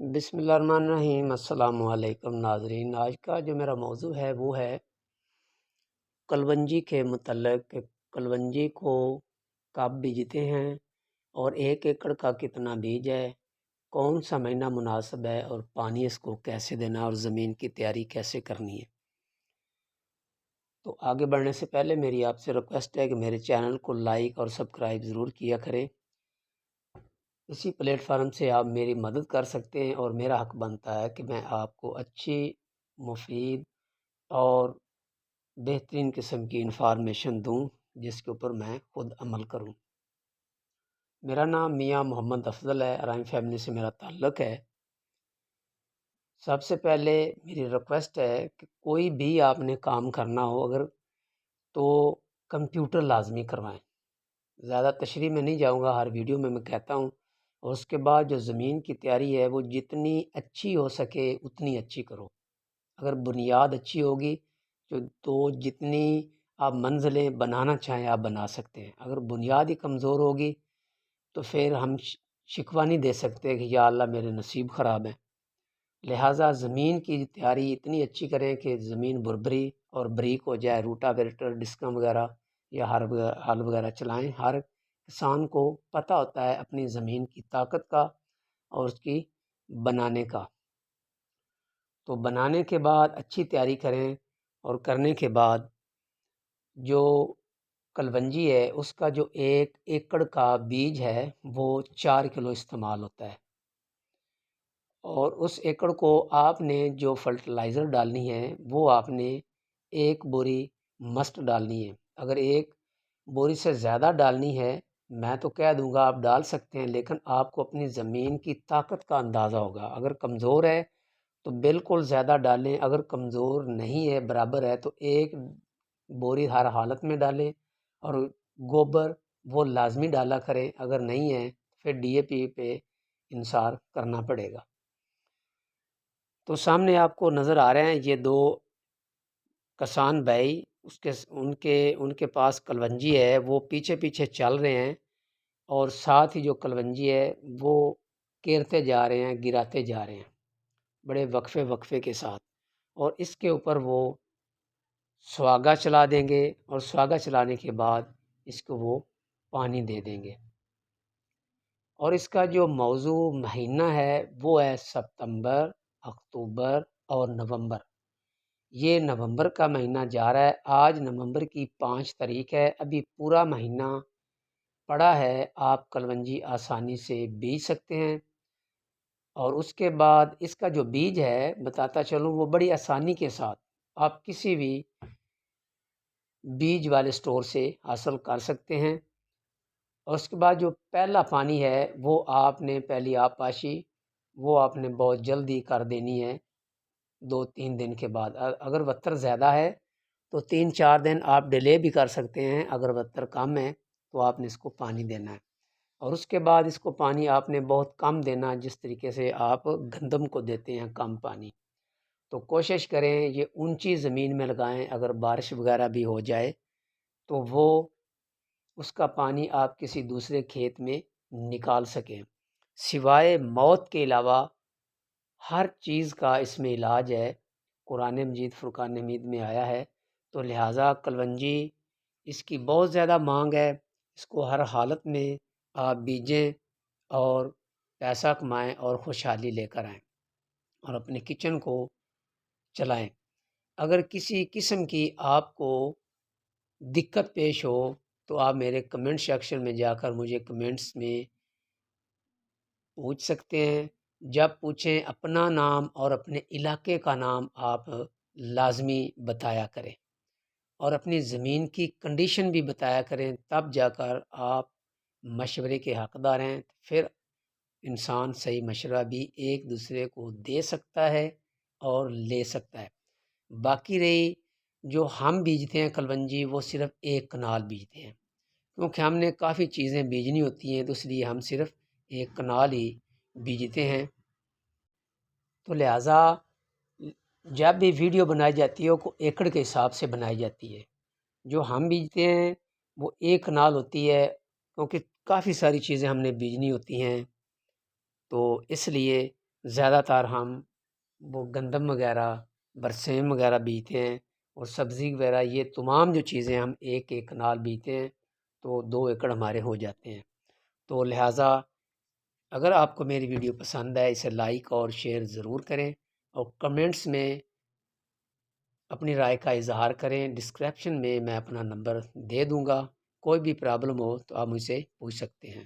बिस्मिल्लाहिर्रहमानिर्रहीम। अस्सलाम वालेकुम नाज़रीन। आज का जो मेरा मौजू है वो है कलवंजी के मुतल्लिक़ कि कलवंजी को कब बीजते हैं और 1 एकड़ का कितना बीज है, कौन सा महीना मुनासिब है और पानी इसको कैसे देना और ज़मीन की तैयारी कैसे करनी है। तो आगे बढ़ने से पहले मेरी आपसे रिक्वेस्ट है कि मेरे चैनल को लाइक और सब्सक्राइब ज़रूर किया करें। इसी प्लेटफार्म से आप मेरी मदद कर सकते हैं और मेरा हक बनता है कि मैं आपको अच्छी, मुफीद और बेहतरीन किस्म की इंफॉर्मेशन दूं जिसके ऊपर मैं खुद अमल करूं। मेरा नाम मियां मोहम्मद अफजल है। राइम फैमिली से मेरा ताल्लुक़ है। सबसे पहले मेरी रिक्वेस्ट है कि कोई भी आपने काम करना हो अगर तो कंप्यूटर लाजमी करवाएं। ज़्यादा तशरीह में नहीं जाऊंगा, हर वीडियो में मैं कहता हूं। और उसके बाद जो ज़मीन की तैयारी है वो जितनी अच्छी हो सके उतनी अच्छी करो। अगर बुनियाद अच्छी होगी तो जितनी आप मंजिलें बनाना चाहें आप बना सकते हैं। अगर बुनियाद ही कमज़ोर होगी तो फिर हम शिकवा नहीं दे सकते कि या अल्लाह मेरे नसीब ख़राब है। लिहाजा ज़मीन की तैयारी इतनी अच्छी करें कि ज़मीन बुरबरी और बरीक हो जाए। रूटावेटर, डिस्कम वगैरह या हल वगैरह चलाएं। हर किसान को पता होता है अपनी ज़मीन की ताकत का और उसकी बनाने का। तो बनाने के बाद अच्छी तैयारी करें और करने के बाद जो कलवंजी है उसका जो 1 एकड़ का बीज है वो 4 किलो इस्तेमाल होता है। और उस एकड़ को आपने जो फर्टिलाइज़र डालनी है वो आपने 1 बोरी मस्ट डालनी है। अगर 1 बोरी से ज़्यादा डालनी है मैं तो कह दूंगा आप डाल सकते हैं, लेकिन आपको अपनी ज़मीन की ताकत का अंदाज़ा होगा। अगर कमज़ोर है तो बिल्कुल ज़्यादा डालें, अगर कमज़ोर नहीं है, बराबर है, तो 1 बोरी हर हालत में डालें। और गोबर वो लाजमी डाला करें, अगर नहीं है फिर डीएपी पे इंसार करना पड़ेगा। तो सामने आपको नज़र आ रहे हैं ये 2 किसान भाई, उसके उनके उनके पास कलवंजी है, वो पीछे पीछे चल रहे हैं और साथ ही जो कलवंजी है वो केरते जा रहे हैं, गिराते जा रहे हैं बड़े वक्फे वक्फे के साथ। और इसके ऊपर वो सुहागा चला देंगे और सुहागा चलाने के बाद इसको वो पानी दे देंगे। और इसका जो मौजू महीना है वो है सितंबर, अक्टूबर और नवंबर। ये नवंबर का महीना जा रहा है। आज नवंबर की 5 तारीख है। अभी पूरा महीना पड़ा है। आप कलवंजी आसानी से बीज सकते हैं। और उसके बाद इसका जो बीज है बताता चलूँ, वो बड़ी आसानी के साथ आप किसी भी बीज वाले स्टोर से हासिल कर सकते हैं। और उसके बाद जो पहला पानी है वो आपने पहली आबपाशी वो आपने बहुत जल्दी कर देनी है 2-3 दिन के बाद। अगर वत्तर ज़्यादा है तो 3-4 दिन आप डिले भी कर सकते हैं। अगर वत्तर कम है तो आपने इसको पानी देना है। और उसके बाद इसको पानी आपने बहुत कम देना, जिस तरीके से आप गंदम को देते हैं कम पानी। तो कोशिश करें ये ऊंची ज़मीन में लगाएं। अगर बारिश वगैरह भी हो जाए तो वो उसका पानी आप किसी दूसरे खेत में निकाल सकें। सिवाय मौत के अलावा हर चीज़ का इसमें इलाज है। कुरान मजीद, फुरकान हमीद में आया है। तो लिहाजा कलवंजी इसकी बहुत ज़्यादा मांग है। इसको हर हालत में आप बीजें और पैसा कमाएं और खुशहाली लेकर आएँ और अपने किचन को चलाएं। अगर किसी किस्म की आपको दिक्कत पेश हो तो आप मेरे कमेंट सेक्शन में जाकर मुझे कमेंट्स में पूछ सकते हैं। जब पूछें अपना नाम और अपने इलाके का नाम आप लाजमी बताया करें और अपनी ज़मीन की कंडीशन भी बताया करें, तब जाकर आप मशवरे के हकदार हैं। फिर इंसान सही मशवरा भी एक दूसरे को दे सकता है और ले सकता है। बाकी रही जो हम बीजते हैं कलवंजी, वो सिर्फ़ 1 कनाल बीजते हैं, क्योंकि हमने काफ़ी चीज़ें बीजनी होती हैं, तो इसलिए हम सिर्फ़ 1 कनाल ही बीजते हैं। तो लिहाजा जब भी वीडियो बनाई जाती है वो एकड़ के हिसाब से बनाई जाती है। जो हम बीजते हैं वो 1 कनाल होती है, क्योंकि काफ़ी सारी चीज़ें हमने बीजनी होती हैं। तो इसलिए زیادہ تر ہم وہ گندم وغیرہ برسیم وغیرہ بیجتے ہیں، اور سبزی وغیرہ یہ تمام جو چیزیں ہم ایک ایک کنال بیجتے ہیں تو 2 ایکڑ ہمارے ہو جاتے ہیں۔ تو لہٰذا اگر آپ کو میری ویڈیو پسند ہے اسے لائک اور شیئر ضرور کریں، اور کمنٹس میں اپنی رائے کا اظہار کریں۔ ڈسکرپشن میں اپنا نمبر دے دوں گا، کوئی بھی پرابلم ہو تو آپ مجھ سے پوچھ سکتے ہیں۔